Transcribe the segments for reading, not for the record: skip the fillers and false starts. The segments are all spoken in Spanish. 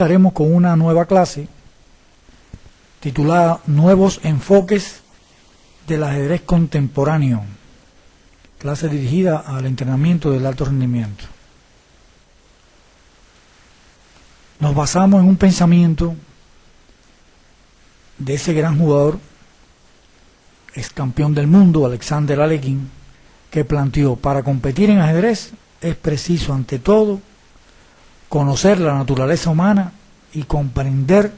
Estaremos con una nueva clase titulada Nuevos enfoques del ajedrez contemporáneo, clase dirigida al entrenamiento del alto rendimiento. Nos basamos en un pensamiento de ese gran jugador, ex campeón del mundo, Alexander Alekhine, que planteó: para competir en ajedrez es preciso ante todo conocer la naturaleza humana y comprender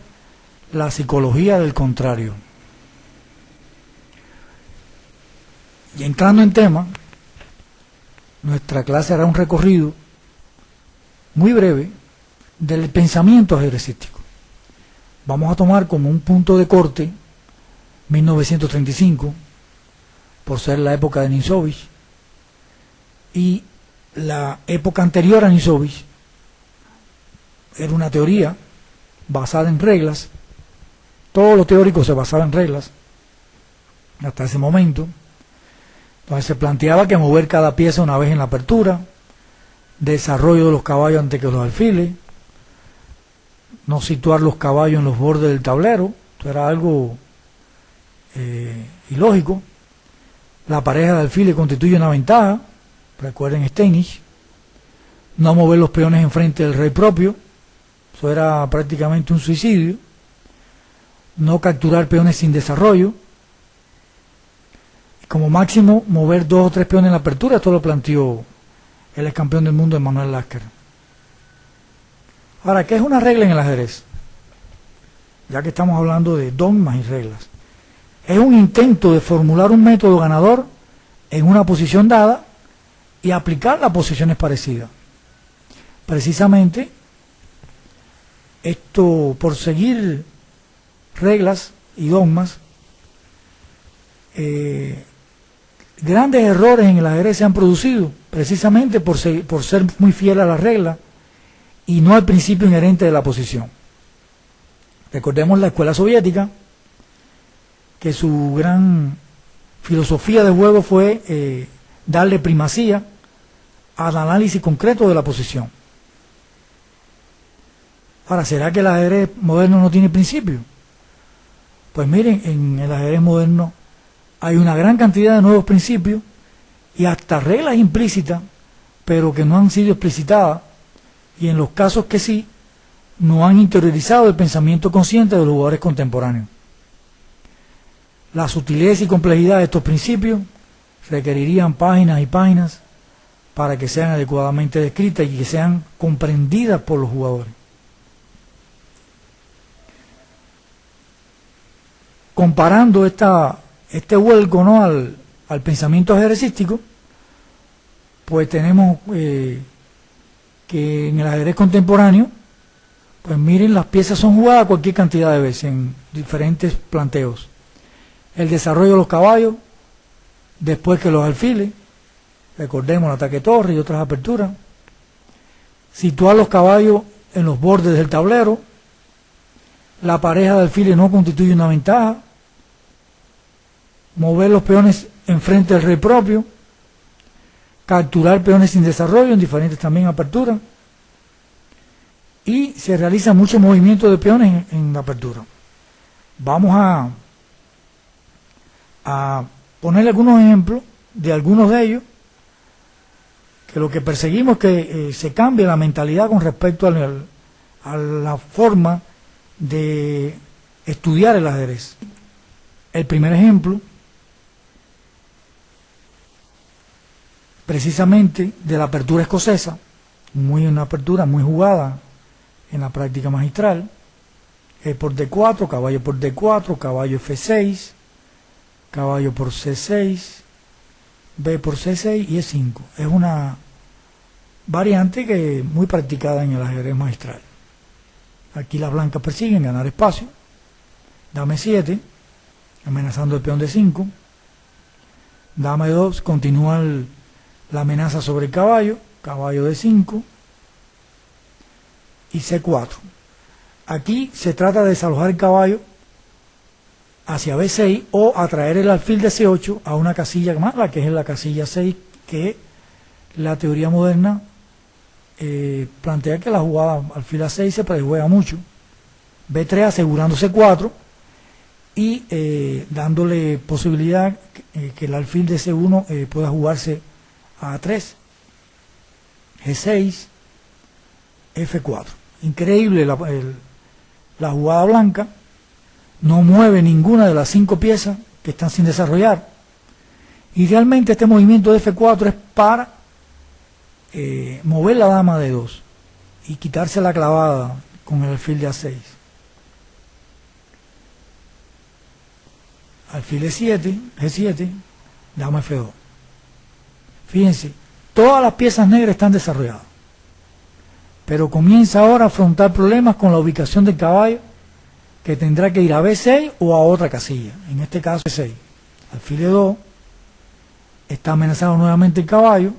la psicología del contrario. Y entrando en tema, nuestra clase hará un recorrido muy breve del pensamiento ajedrecístico. Vamos a tomar como un punto de corte 1935, por ser la época de Nisovich, y la época anterior a Nisovich era una teoría basada en reglas. Todo lo teórico se basaba en reglas hasta ese momento. Entonces se planteaba que mover cada pieza una vez en la apertura, desarrollo de los caballos antes que los alfiles, no situar los caballos en los bordes del tablero. Esto era algo ilógico. La pareja de alfiles constituye una ventaja, recuerden Steinich. No mover los peones enfrente del rey propio, eso era prácticamente un suicidio. No capturar peones sin desarrollo, y como máximo mover 2 o 3 peones en la apertura. Esto lo planteó el ex campeón del mundo Emanuel Lasker. Ahora, ¿qué es una regla en el ajedrez? Ya que estamos hablando de dogmas y reglas. Es un intento de formular un método ganador en una posición dada y aplicarla a posiciones parecidas. Precisamente, esto, por seguir reglas y dogmas, grandes errores en el ajedrez se han producido precisamente por ser muy fiel a la regla y no al principio inherente de la posición. Recordemos la escuela soviética, que su gran filosofía de juego fue darle primacía al análisis concreto de la posición. Ahora, ¿será que el ajedrez moderno no tiene principio? Pues miren, en el ajedrez moderno hay una gran cantidad de nuevos principios y hasta reglas implícitas, pero que no han sido explicitadas, y en los casos que sí, no han interiorizado el pensamiento consciente de los jugadores contemporáneos. La sutileza y complejidad de estos principios requerirían páginas y páginas para que sean adecuadamente descritas y que sean comprendidas por los jugadores. Comparando este vuelco, ¿no?, al pensamiento ajedrecístico, pues tenemos que en el ajedrez contemporáneo, pues miren, las piezas son jugadas cualquier cantidad de veces en diferentes planteos. El desarrollo de los caballos, después que los alfiles, recordemos el ataque torre y otras aperturas. Situar los caballos en los bordes del tablero. La pareja de alfiles no constituye una ventaja. Mover los peones enfrente del rey propio. Capturar peones sin desarrollo en diferentes también aperturas. Y se realiza mucho movimiento de peones en la apertura. Vamos a ponerle algunos ejemplos de algunos de ellos, que lo que perseguimos es que se cambie la mentalidad con respecto a la forma de estudiar el ajedrez. El primer ejemplo, precisamente de la apertura escocesa, una apertura muy jugada en la práctica magistral. E por D4, caballo por D4, caballo F6, caballo por C6, B por C6 y E5. Es una variante que es muy practicada en el ajedrez magistral. Aquí las blancas persiguen ganar espacio. Dama 7, amenazando el peón de 5. Dama 2, continúa la amenaza sobre el caballo. Caballo de 5. Y C4. Aquí se trata de desalojar el caballo hacia B6 o atraer el alfil de C8 a una casilla mala, que es la casilla 6, que la teoría moderna plantea que la jugada alfil A6 se prejuega mucho, B3 asegurando C4 y dándole posibilidad que el alfil de C1 pueda jugarse a A3, G6, F4. Increíble la jugada blanca, no mueve ninguna de las 5 piezas que están sin desarrollar, y realmente este movimiento de F4 es para mover la dama de 2 y quitarse la clavada con el alfil de A6. Alfil E7, G7, dama F2. Fíjense, todas las piezas negras están desarrolladas, pero comienza ahora a afrontar problemas con la ubicación del caballo, que tendrá que ir a B6 o a otra casilla, en este caso B6. Alfil E2, está amenazado nuevamente el caballo,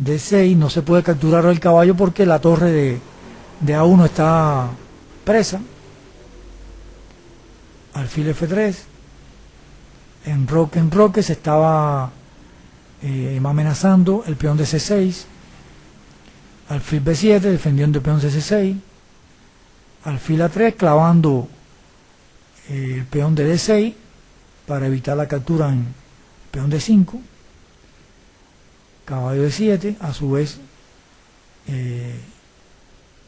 D6, no se puede capturar el caballo porque la torre de A1 está presa. Alfil F3, enroque, se estaba amenazando el peón de C6, alfil B7, defendiendo el peón de C6, alfil A3, clavando el peón de D6 para evitar la captura en peón de 5, caballo de 7, a su vez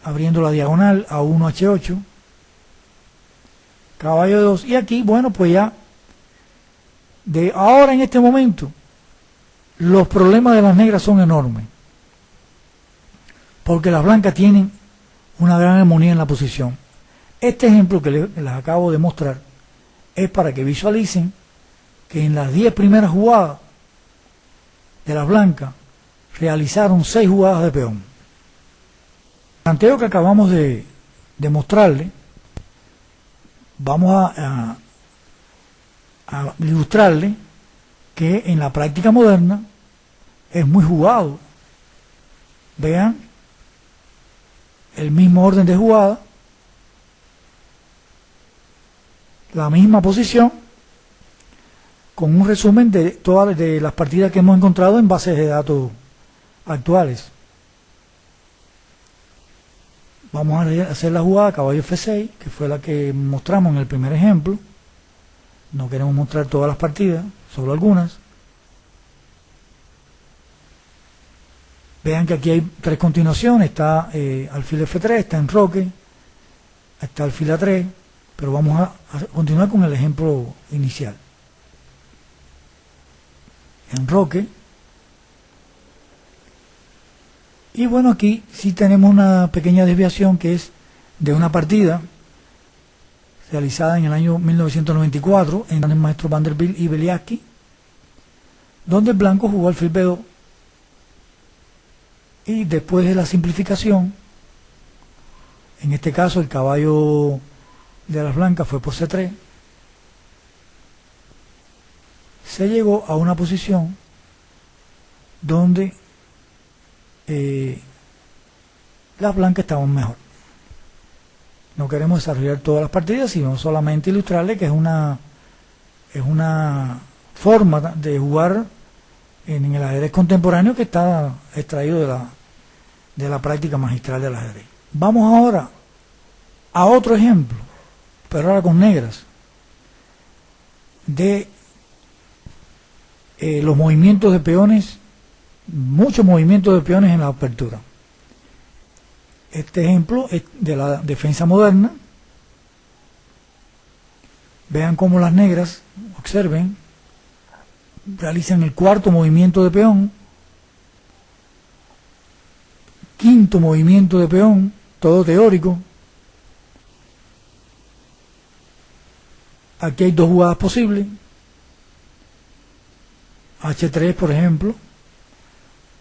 abriendo la diagonal a 1 H8, caballo de 2, y aquí, bueno, pues ya de ahora en este momento los problemas de las negras son enormes, porque las blancas tienen una gran armonía en la posición. Este ejemplo que les acabo de mostrar es para que visualicen que en las 10 primeras jugadas de las blancas realizaron 6 jugadas de peón. El planteo que acabamos de mostrarle, vamos a ilustrarle que en la práctica moderna es muy jugado. Vean el mismo orden de jugada, la misma posición, con un resumen de todas las partidas que hemos encontrado en bases de datos actuales. Vamos a hacer la jugada caballo F6, que fue la que mostramos en el primer ejemplo. No queremos mostrar todas las partidas, solo algunas. Vean que aquí hay 3 continuaciones, está alfil F3, está enroque, está alfil A3, pero vamos a continuar con el ejemplo inicial. Enroque, y bueno, aquí sí tenemos una pequeña desviación que es de una partida realizada en el año 1994 en el maestro Vanderbilt y Beliaski, donde el blanco jugó alfil B2 y después de la simplificación, en este caso el caballo de las blancas fue por C3, se llegó a una posición donde las blancas estaban mejor. No queremos desarrollar todas las partidas, sino solamente ilustrarle que es una forma de jugar en el ajedrez contemporáneo que está extraído de la práctica magistral del ajedrez. Vamos ahora a otro ejemplo, pero ahora con negras, de los movimientos de peones, muchos movimientos de peones en la apertura. Este ejemplo es de la defensa moderna. Vean cómo las negras, observen, realizan el cuarto movimiento de peón, quinto movimiento de peón, todo teórico. Aquí hay 2 jugadas posibles. H3, por ejemplo,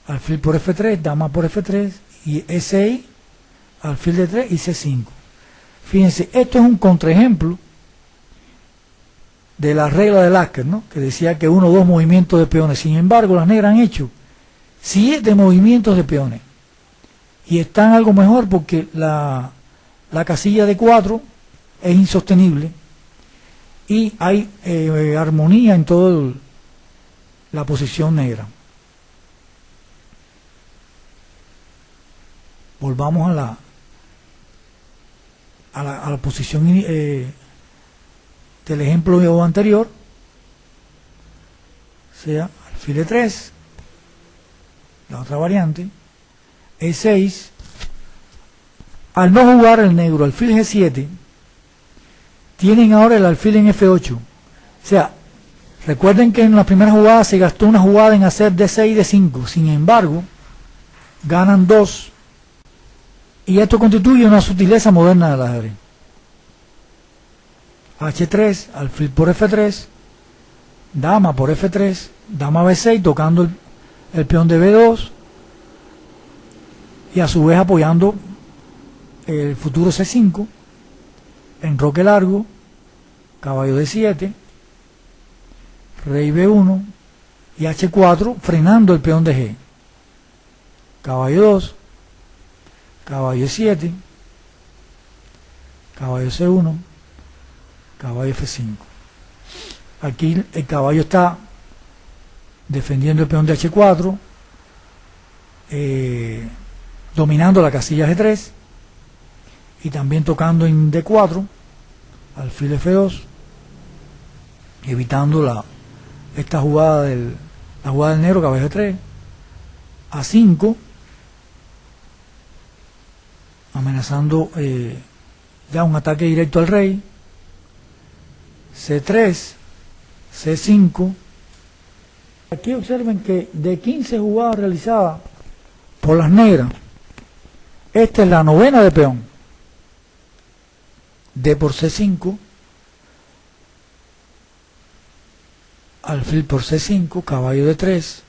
alfil por F3, dama por F3, y E6, alfil de 3 y C5. Fíjense, esto es un contraejemplo de la regla de Lasker, ¿no?, que decía que 1 o 2 movimientos de peones. Sin embargo, las negras han hecho 7 movimientos de peones y están algo mejor porque la casilla de 4 es insostenible y hay armonía en toda la posición negra. Volvamos a la posición del ejemplo anterior, sea alfil E3, la otra variante, E6. Al no jugar el negro alfil G7, tienen ahora el alfil en F8. O sea, recuerden que en la primera jugada se gastó una jugada en hacer D6 y D5. Sin embargo, ganan 2. Y esto constituye una sutileza moderna del ajedrez. H3, alfil por F3, dama por F3, dama B6, tocando el peón de B2, y a su vez apoyando el futuro C5, enroque largo, caballo D7, rey B1 y H4, frenando el peón de G, caballo 2, caballo E7, caballo C1, caballo F5. Aquí el caballo está defendiendo el peón de H4, dominando la casilla G3 y también tocando en D4, alfil F2, evitando esta jugada la jugada del negro, caballo G3, A5, amenazando ya un ataque directo al rey, C3, C5. Aquí observen que de 15 jugadas realizadas por las negras, esta es la novena de peón. D por C5, alfil por C5, caballo D3,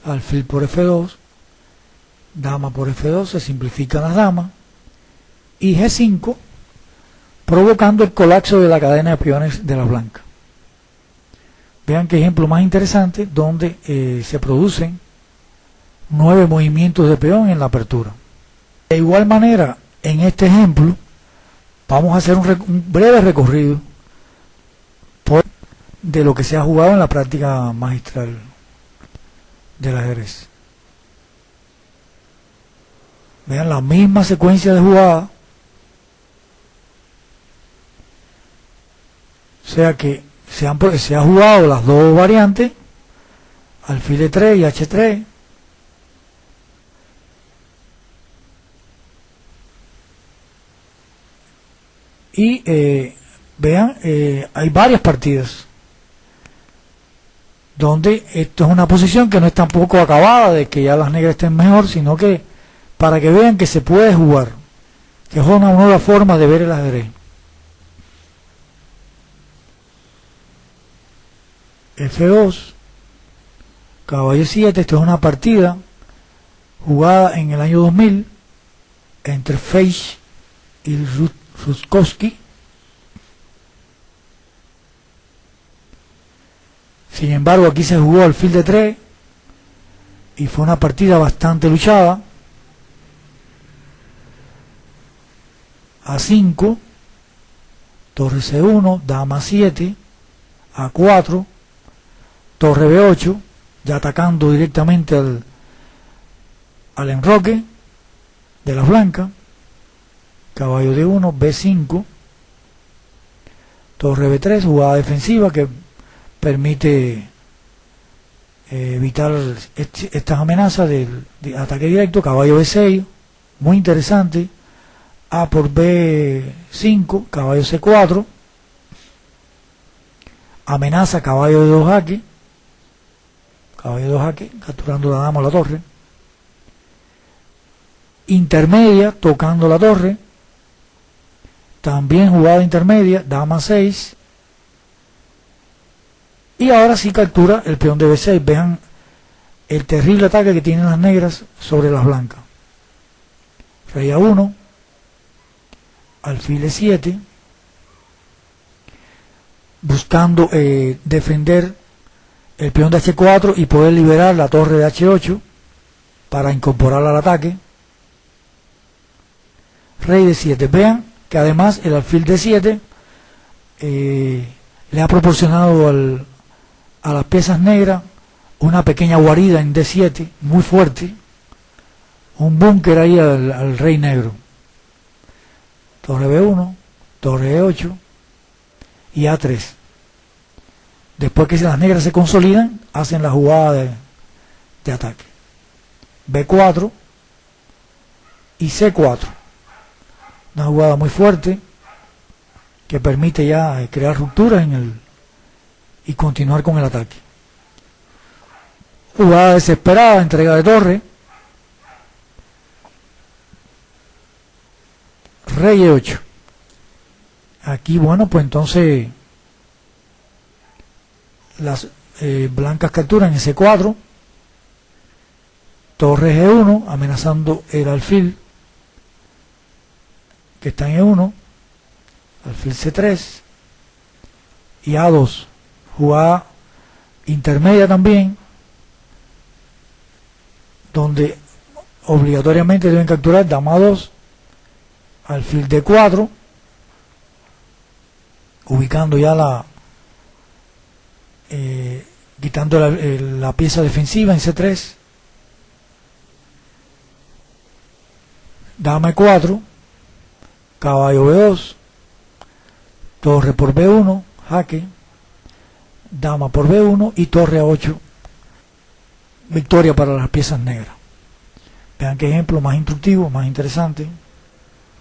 alfil por F2, dama por F2, se simplifican las damas, y G5, provocando el colapso de la cadena de peones de la blanca. Vean qué ejemplo más interesante, donde se producen 9 movimientos de peón en la apertura. De igual manera, en este ejemplo, vamos a hacer un breve recorrido de lo que se ha jugado en la práctica magistral del ajedrez. Vean la misma secuencia de jugadas. O sea que se ha jugado las dos variantes, alfil E3 y H3. Y vean, hay varias partidas donde esto es una posición que no es tampoco acabada de que ya las negras estén mejor, sino que para que vean que se puede jugar, que es una nueva forma de ver el ajedrez. F2, caballo 7. Esto es una partida jugada en el año 2000 entre Feich y Rutkowski. Sin embargo, aquí se jugó alfil de 3 y fue una partida bastante luchada. A5, torre C1, dama 7, A4, torre B8, ya atacando directamente al enroque de las blancas, caballo D1, B5, torre B3, jugada defensiva que permite evitar estas amenazas de ataque directo, caballo B6, muy interesante, A por B5, caballo C4, amenaza caballo de 2 jaque, caballo de 2 jaque, capturando la dama o la torre, intermedia, tocando la torre, también jugada intermedia, dama 6, y ahora sí captura el peón de B6. Vean el terrible ataque que tienen las negras sobre las blancas. Rey A1, alfil E7, buscando defender el peón de H4 y poder liberar la torre de H8 para incorporarla al ataque. Rey D7. Vean que además el alfil D7 le ha proporcionado a las piezas negras una pequeña guarida en D7 muy fuerte, un búnker ahí al rey negro. Torre B1, torre E8 y A3. Después que las negras se consolidan, hacen la jugada de ataque. B4 y C4. Una jugada muy fuerte que permite ya crear rupturas y continuar con el ataque. Jugada desesperada, entrega de torre. Rey E8. Aquí, bueno, pues entonces las blancas capturan en C4. Torre G1, amenazando el alfil que está en E1. Alfil C3 y A2. Jugada intermedia también, donde obligatoriamente deben capturar dama 2, alfil D4, ubicando ya quitando la pieza defensiva en C3, dama E4, caballo B2, torre por B1, jaque, dama por B1 y torre A8, victoria para las piezas negras. Vean qué ejemplo más instructivo, más interesante.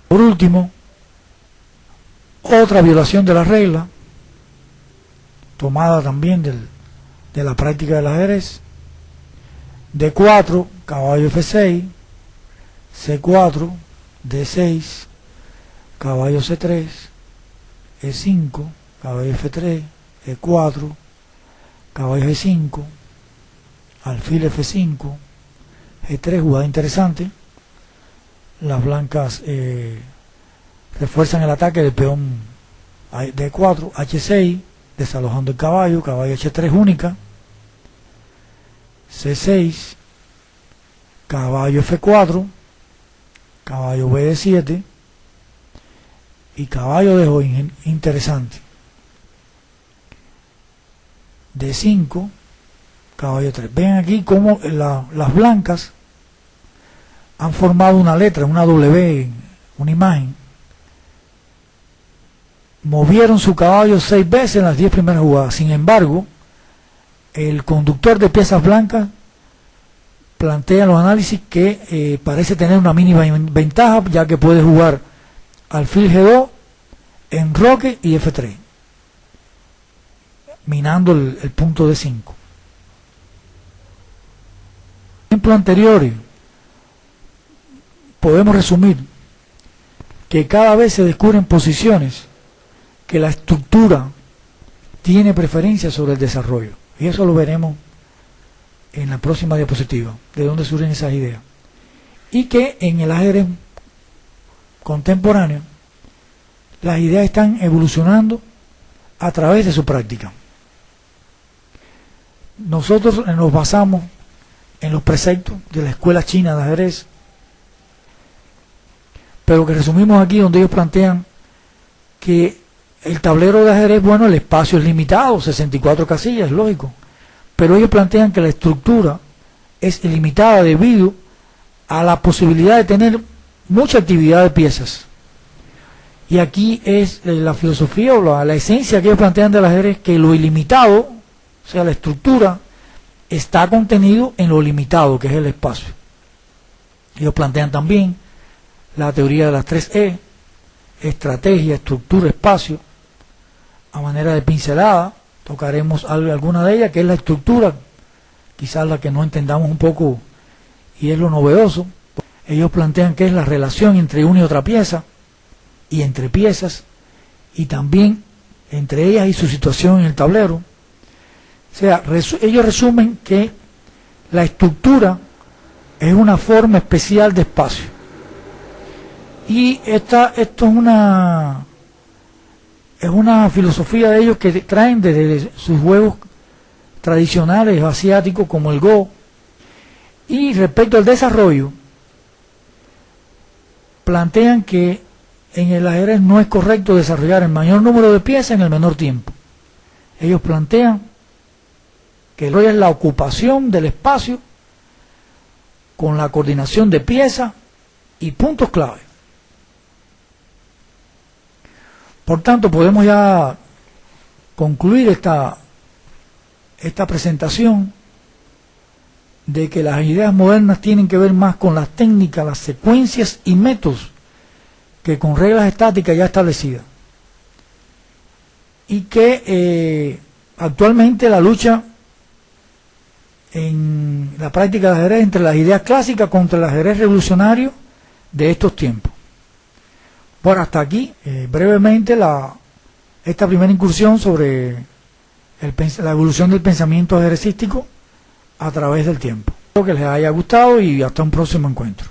Por último, otra violación de la regla, tomada también de la práctica del ajedrez. D4, caballo F6, C4, D6, caballo C3, E5, caballo F3, E4, caballo G5, alfil F5, G3, jugada interesante. Las blancas refuerzan el ataque del peón D4, H6, desalojando el caballo, caballo H3 única, C6, caballo F4, caballo BD7 y caballo de joven interesante. D5, caballo 3. Ven aquí cómo las blancas han formado una letra, una W, una imagen. Movieron su caballo 6 veces en las 10 primeras jugadas. Sin embargo, el conductor de piezas blancas plantea en los análisis que parece tener una mínima ventaja, ya que puede jugar alfil G2, enroque y F3, minando el punto D5. Ejemplo anteriores, podemos resumir que cada vez se descubren posiciones que la estructura tiene preferencia sobre el desarrollo, y eso lo veremos en la próxima diapositiva, de dónde surgen esas ideas, y que en el ajedrez contemporáneo las ideas están evolucionando a través de su práctica. Nosotros nos basamos en los preceptos de la escuela china de ajedrez, pero que resumimos aquí, donde ellos plantean que el tablero de ajedrez, bueno, el espacio es limitado, 64 casillas, lógico, pero ellos plantean que la estructura es limitada debido a la posibilidad de tener mucha actividad de piezas. Y aquí es la filosofía o la esencia que ellos plantean del ajedrez, que lo ilimitado, o sea, la estructura, está contenido en lo limitado, que es el espacio. Ellos plantean también la teoría de las 3E, estrategia, estructura, espacio, a manera de pincelada. Tocaremos alguna de ellas, que es la estructura, quizás la que no entendamos un poco y es lo novedoso. Ellos plantean que es la relación entre una y otra pieza, y entre piezas, y también entre ellas y su situación en el tablero. O sea, ellos resumen que la estructura es una forma especial de espacio. Y esto es una filosofía de ellos que traen desde sus juegos tradicionales asiáticos como el Go. Y respecto al desarrollo, plantean que en el ajedrez no es correcto desarrollar el mayor número de piezas en el menor tiempo. Ellos plantean que el desarrollo es la ocupación del espacio con la coordinación de piezas y puntos clave. Por tanto, podemos ya concluir esta presentación de que las ideas modernas tienen que ver más con las técnicas, las secuencias y métodos que con reglas estáticas ya establecidas. Y que actualmente la lucha en la práctica del ajedrez entre las ideas clásicas contra el ajedrez revolucionario de estos tiempos. Bueno, hasta aquí brevemente esta primera incursión sobre la evolución del pensamiento ajedrecístico a través del tiempo. Espero que les haya gustado y hasta un próximo encuentro.